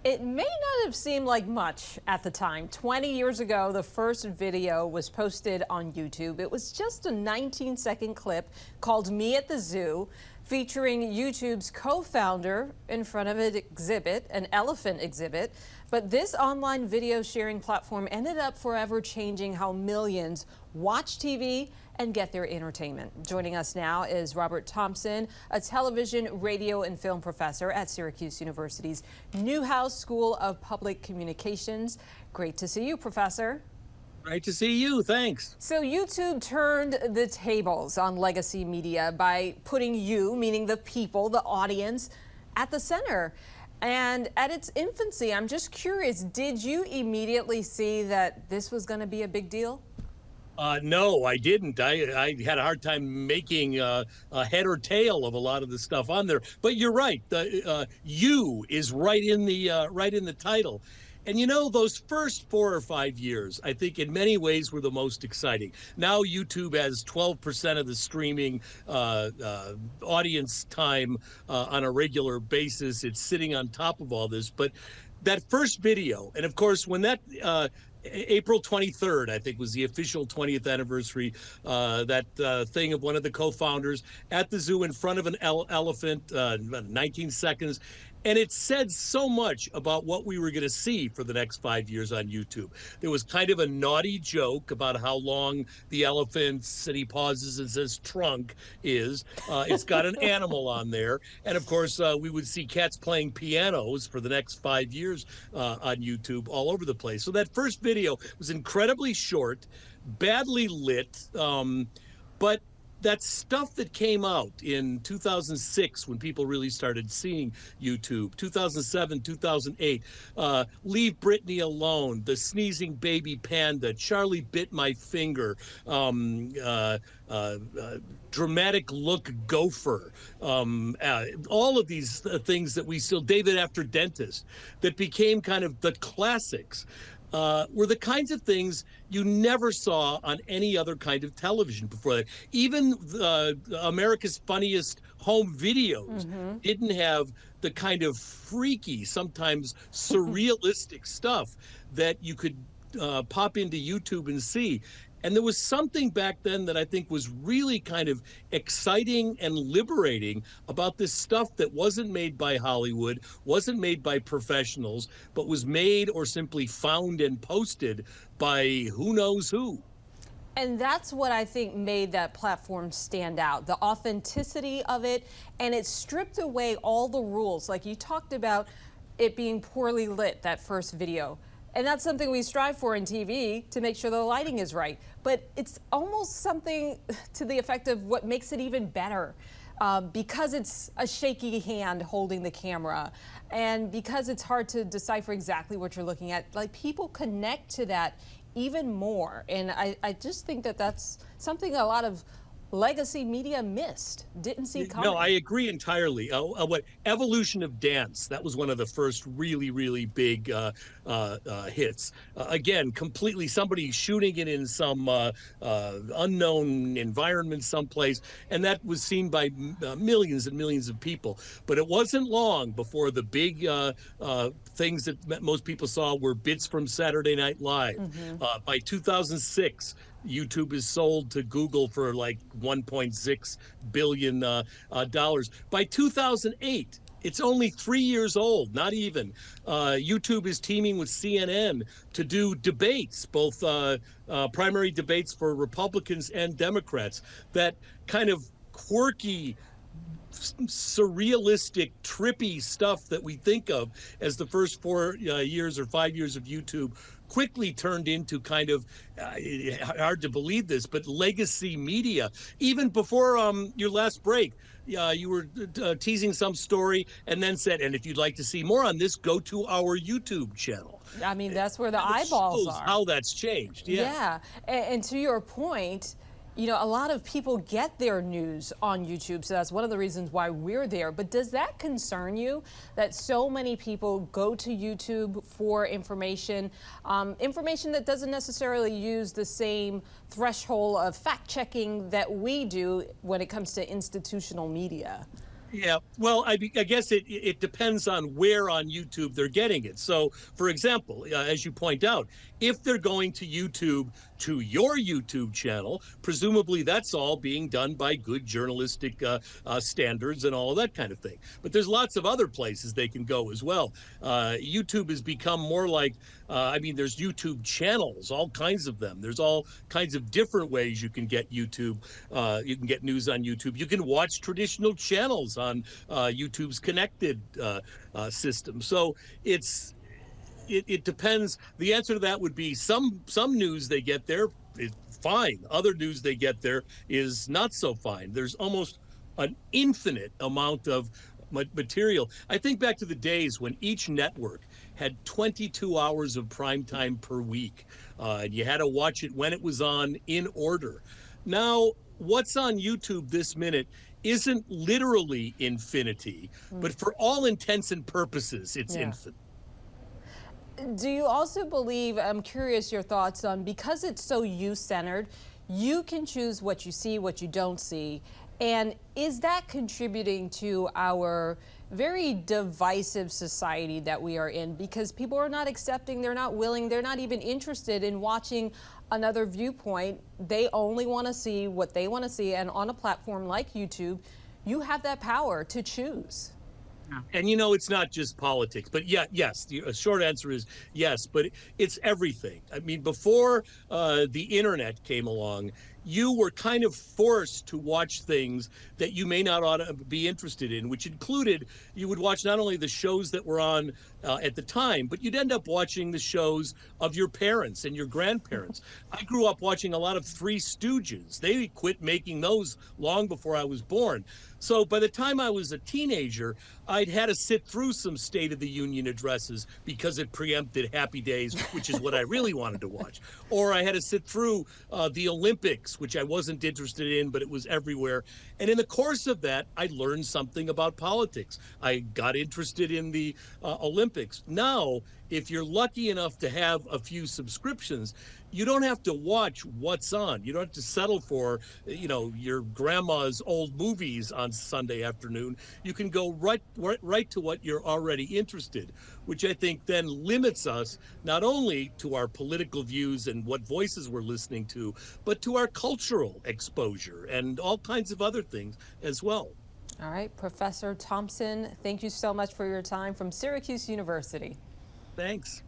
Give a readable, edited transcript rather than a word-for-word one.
It may not have seemed like much at the time. 20 years ago, the first video was posted on YouTube. It was just a 19-second clip called Me at the Zoo, featuring YouTube's co-founder in front of an exhibit, an elephant exhibit. But this online video sharing platform ended up forever changing how millions watch TV and get their entertainment. Joining us now is Robert Thompson, a television, radio, and film professor at Syracuse University's Newhouse School of Public Communications. Great to see you, Professor. Great to see you. Thanks. So YouTube turned the tables on legacy media by putting you, meaning the people, the audience, at the center. And at its infancy, I'm just curious, did you immediately see that this was going to be a big deal? No, I didn't. I had a hard time making a head or tail of a lot of the stuff on there. But you're right. The "you" is right in the title. And you know, those first 4 or 5 years, I think in many ways were the most exciting. Now YouTube has 12% of the streaming audience time on a regular basis. It's sitting on top of all this. But that first video, and of course, when that April 23rd, I think, was the official 20th anniversary, that thing of one of the co-founders at the zoo in front of an elephant, 19 seconds. And it said so much about what we were going to see for the next 5 years on YouTube. There was kind of a naughty joke about how long the elephant's, and he pauses and says, trunk is. It's got an animal on there. And of course, we would see cats playing pianos for the next 5 years on YouTube all over the place. So that first video was incredibly short, badly lit, but that stuff that came out in 2006 when people really started seeing YouTube, 2007, 2008, Leave Britney Alone, The Sneezing Baby Panda, Charlie Bit My Finger, Dramatic Look Gopher, all of these things that we still, David After Dentist, that became kind of the classics. Were the kinds of things you never saw on any other kind of television before that. Even America's Funniest Home Videos didn't have the kind of freaky, sometimes surrealistic stuff that you could pop into YouTube and see. And there was something back then that I think was really kind of exciting and liberating about this stuff that wasn't made by Hollywood, wasn't made by professionals, but was made or simply found and posted by who knows who. And that's what I think made that platform stand out, the authenticity of it, and it stripped away all the rules. Like you talked about it being poorly lit, that first video. And that's something we strive for in TV, to make sure the lighting is right. But it's almost something to the effect of what makes it even better. Because it's a shaky hand holding the camera, and because it's hard to decipher exactly what you're looking at, like, people connect to that even more. And I just think that that's something a lot of legacy media missed, didn't see coming. No, I agree entirely. What Evolution of Dance, that was one of the first really, really big hits. Again, completely somebody shooting it in some unknown environment someplace, and that was seen by millions and millions of people. But it wasn't long before the big things that most people saw were bits from Saturday Night Live. By 2006, YouTube is sold to Google for like $1.6 billion. By 2008, it's only 3 years old, not even. YouTube is teaming with CNN to do debates, both primary debates for Republicans and Democrats. That kind of quirky, surrealistic, trippy stuff that we think of as the first 4 years or 5 years of YouTube quickly turned into kind of, hard to believe this, but legacy media. Even before your last break, you were teasing some story and then said, and if you'd like to see more on this, go to our YouTube channel. I mean, that's where the eyeballs are. How that's changed. Yeah. And to your point, you know, a lot of people get their news on YouTube, so that's one of the reasons why we're there. But does that concern you, that so many people go to YouTube for information, information that doesn't necessarily use the same threshold of fact-checking that we do when it comes to institutional media? Yeah, well, I guess it depends on where on YouTube they're getting it. So, for example, as you point out, if they're going to YouTube to your YouTube channel, presumably that's all being done by good journalistic standards and all of that kind of thing. But there's lots of other places they can go as well. YouTube has become more like, I mean, there's YouTube channels, all kinds of them. There's all kinds of different ways you can get YouTube. You can get news on YouTube. You can watch traditional channels on YouTube's connected system. So it depends. The answer to that would be some news they get there is fine. Other news they get there is not so fine. There's almost an infinite amount of material. I think back to the days when each network had 22 hours of prime time per week, and you had to watch it when it was on in order. Now, what's on YouTube this minute isn't literally infinity, but for all intents and purposes, it's infinite. Do you also believe, I'm curious your thoughts on, because it's so you-centered, you can choose what you see, what you don't see, and is that contributing to our very divisive society that we are in? Because people are not accepting, they're not willing, they're not even interested in watching another viewpoint. They only want to see what they want to see, and on a platform like YouTube, you have that power to choose. And you know, it's not just politics, but yeah, yes, the short answer is yes, but it's everything. I mean, before the internet came along, you were kind of forced to watch things that you may not ought to be interested in, which included you would watch not only the shows that were on at the time, but you'd end up watching the shows of your parents and your grandparents. I grew up watching a lot of Three Stooges. They quit making those long before I was born. So by the time I was a teenager, I'd had to sit through some State of the Union addresses because it preempted Happy Days, which is what I really wanted to watch. Or I had to sit through the Olympics, which I wasn't interested in, but it was everywhere. And in the course of that, I learned something about politics. I got interested in the Olympics. Now, if you're lucky enough to have a few subscriptions, you don't have to watch what's on. You don't have to settle for, you know, your grandma's old movies on Sunday afternoon. You can go right to what you're already interested, which I think then limits us not only to our political views and what voices we're listening to, but to our cultural exposure and all kinds of other things as well. All right, Professor Thompson, thank you so much for your time from Syracuse University. Thanks.